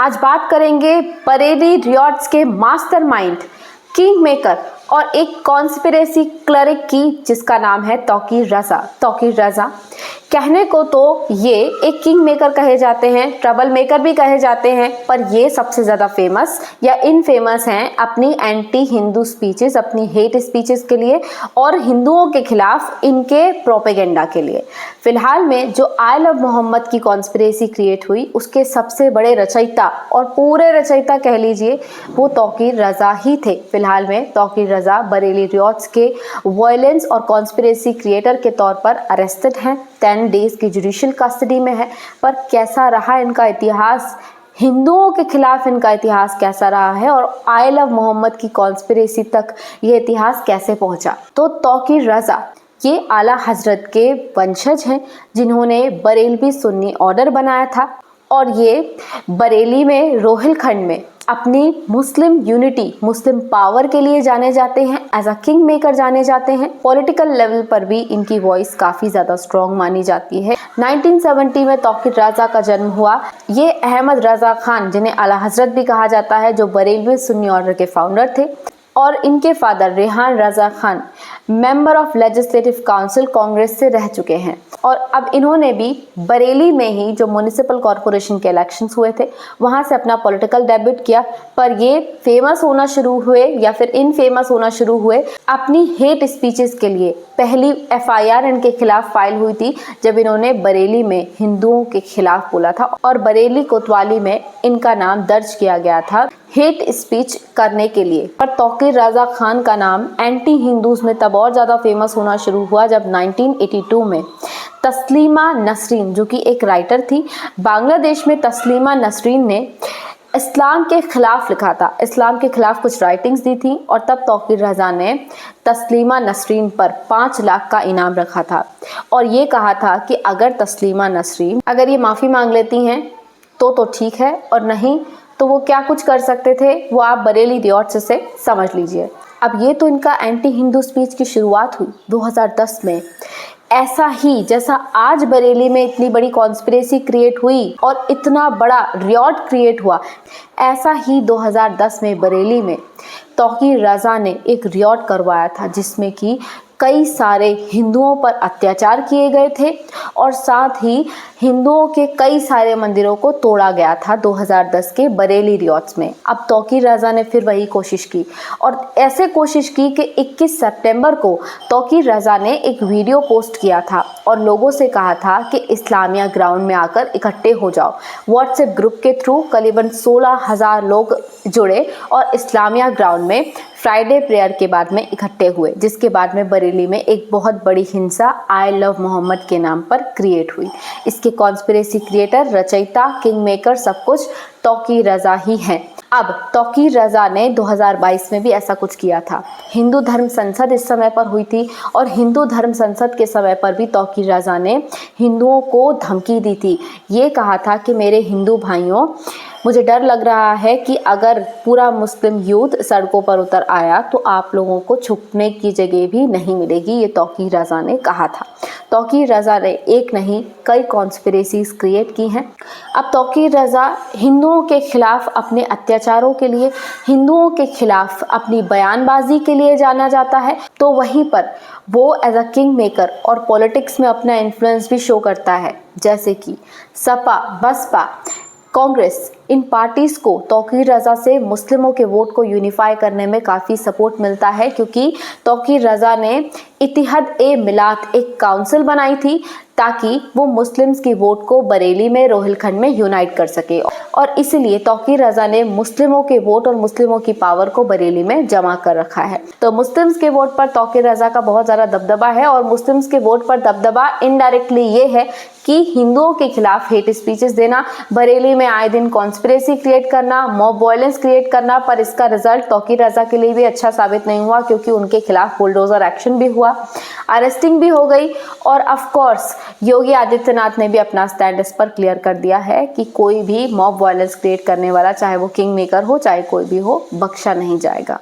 आज बात करेंगे बरेली रियॉट्स के मास्टरमाइंड, किंग मेकर और एक कॉन्स्पिरेसी क्लरिक की, जिसका नाम है तौकीर रजा। तौकीर रजा कहने को तो ये एक किंग मेकर कहे जाते हैं, ट्रबल मेकर भी कहे जाते हैं, पर ये सबसे ज़्यादा फेमस या इनफेमस हैं अपनी एंटी हिंदू स्पीचेस, अपनी हेट स्पीचेस के लिए और हिंदुओं के खिलाफ इनके प्रोपेगेंडा के लिए। फिलहाल में जो आई लव मोहम्मद की कॉन्स्पिरेसी क्रिएट हुई, उसके सबसे बड़े रचयिता और पूरे रचयिता कह लीजिए वो तौकीर रजा ही थे। फिलहाल में तौकीर रजा बरेली रियॉट्स के वायलेंस और कॉन्स्पिरेसी क्रिएटर के तौर पर अरेस्टेड हैं, 10 डेज की जुडिशियल कस्टडी में है। पर कैसा रहा इनका इतिहास, हिंदुओं के खिलाफ इनका इतिहास कैसा रहा है और आई लव मोहम्मद की कॉन्स्पिरेसी तक ये इतिहास कैसे पहुंचा। तो तौकीर रजा ये आला हजरत के वंशज हैं, जिन्होंने बरेलवी सुन्नी ऑर्डर बनाया था और ये बरेली में रोहिलखंड में अपनी मुस्लिम यूनिटी, मुस्लिम पावर के लिए जाने जाते हैं, एज अ किंग मेकर जाने जाते हैं। पॉलिटिकल लेवल पर भी इनकी वॉइस काफ़ी ज़्यादा स्ट्रॉन्ग मानी जाती है। 1970 में तौकीर रजा का जन्म हुआ। ये अहमद रजा खान, जिन्हें आला हजरत भी कहा जाता है, जो बरेलवी सुन्नी ऑर्डर के फाउंडर थे, और इनके father Rehan Raza Khan member of legislative council Congress से रह चुके हैं। और अब इन्होंने भी बरेली में ही जो म्युनिसिपल कॉरपोरेशन के इलेक्शंस हुए थे, वहाँ से अपना पॉलिटिकल डेब्यूट किया। पर ये फेमस होना शुरू हुए या फिर इनफेमस होना शुरू हुए अपनी हेट स्पीचेस के लिए। पहली FIR इनके खिलाफ फाइल हुई थी जब इन्होंने बरेली में हिंदुओं के खिलाफ बोला था और बरेली कोतवाली में इनका नाम दर्ज किया गया था हेट स्पीच करने के लिए। पर तौकीर रजा खान का नाम एंटी हिंदूज में तब और ज़्यादा फेमस होना शुरू हुआ जब 1982 में तस्लीमा नसरीन, जो कि एक राइटर थी, बांग्लादेश में तस्लीमा नसरीन ने इस्लाम के खिलाफ लिखा था, इस्लाम के खिलाफ कुछ राइटिंग्स दी थी। और तब तौकीर रजा ने तस्लीमा नसरीन पर 5 लाख का इनाम रखा था और ये कहा था कि अगर तस्लीमा नसरीन अगर ये माफ़ी मांग लेती हैं तो ठीक है, और नहीं तो वो क्या कुछ कर सकते थे वो आप बरेली रियॉट्स से समझ लीजिए। अब ये तो इनका एंटी हिंदू स्पीच की शुरुआत हुई 2010 में। ऐसा ही जैसा आज बरेली में इतनी बड़ी कॉन्स्पिरेसी क्रिएट हुई और इतना बड़ा रियॉट क्रिएट हुआ, ऐसा ही 2010 में बरेली में तौकीर रजा ने एक रियॉट करवाया था, जिसमें कि कई सारे हिंदुओं पर अत्याचार किए गए थे और साथ ही हिंदुओं के कई सारे मंदिरों को तोड़ा गया था 2010 के बरेली रियॉट्स में। अब तौकीर रजा ने फिर वही कोशिश की और ऐसे कोशिश की कि 21 सितंबर को तौकीर रजा ने एक वीडियो पोस्ट किया था और लोगों से कहा था कि इस्लामिया ग्राउंड में आकर इकट्ठे हो जाओ। व्हाट्सएप ग्रुप के थ्रू करीबन 16,000 लोग जुड़े और इस्लामिया ग्राउंड में फ्राइडे प्रेयर के बाद में इकट्ठे हुए, जिसके बाद में बरेली में एक बहुत बड़ी हिंसा आई लव मोहम्मद के नाम पर क्रिएट हुई। इसके कॉन्स्पिरेसी क्रिएटर, रचयिता, किंग मेकर सब कुछ तौकीर रजा ही हैं। अब तौकीर रजा ने 2022 में भी ऐसा कुछ किया था। हिंदू धर्म संसद इस समय पर हुई थी और हिंदू धर्म संसद के समय पर भी तौकीर रजा ने हिंदुओं को धमकी दी थी। ये कहा था कि मेरे हिंदू भाइयों, मुझे डर लग रहा है कि अगर पूरा मुस्लिम यूथ सड़कों पर उतर आया तो आप लोगों को छुपने की जगह भी नहीं मिलेगी। ये तौकीर रजा ने कहा था। तौकीर रजा ने एक नहीं कई कॉन्स्पिरेसीज क्रिएट की हैं। अब तौकीर रजा हिंदुओं के खिलाफ अपने अत्याचारों के लिए, हिंदुओं के खिलाफ अपनी बयानबाजी के लिए जाना जाता है, तो वहीं पर वो एज अ किंग मेकर और पॉलिटिक्स में अपना इन्फ्लुएंस भी शो करता है। जैसे कि सपा, बसपा, कांग्रेस, इन पार्टीज़ को तौकीर रजा से मुस्लिमों के वोट को यूनिफाई करने में काफ़ी सपोर्ट मिलता है, क्योंकि तौकीर रजा ने इत्तेहाद-ए-मिलात एक काउंसिल बनाई थी ताकि वो मुस्लिम्स की वोट को बरेली में, रोहिलखंड में यूनाइट कर सके। और इसलिए तौकीर रजा ने मुस्लिमों के वोट और मुस्लिमों की पावर को बरेली में जमा कर रखा है। तो मुस्लिम्स के वोट पर तौकीर रजा का बहुत ज़्यादा दबदबा है और मुस्लिम्स के वोट पर दबदबा इनडायरेक्टली ये है कि हिंदुओं के खिलाफ हेट स्पीचेस देना, बरेली में आए दिन कॉन्स्पिरेसी क्रिएट करना, मॉब वायलेंस क्रिएट करना। पर इसका रिजल्ट तौकीर रजा के लिए भी अच्छा साबित नहीं हुआ, क्योंकि उनके खिलाफ बुलडोजर एक्शन भी हुआ, अरेस्टिंग भी हो गई और ऑफ कोर्स योगी आदित्यनाथ ने भी अपना स्टैंड इस पर क्लियर कर दिया है कि कोई भी मॉब वायलेंस क्रिएट करने वाला, चाहे वो किंग मेकर हो चाहे कोई भी हो, बख्शा नहीं जाएगा।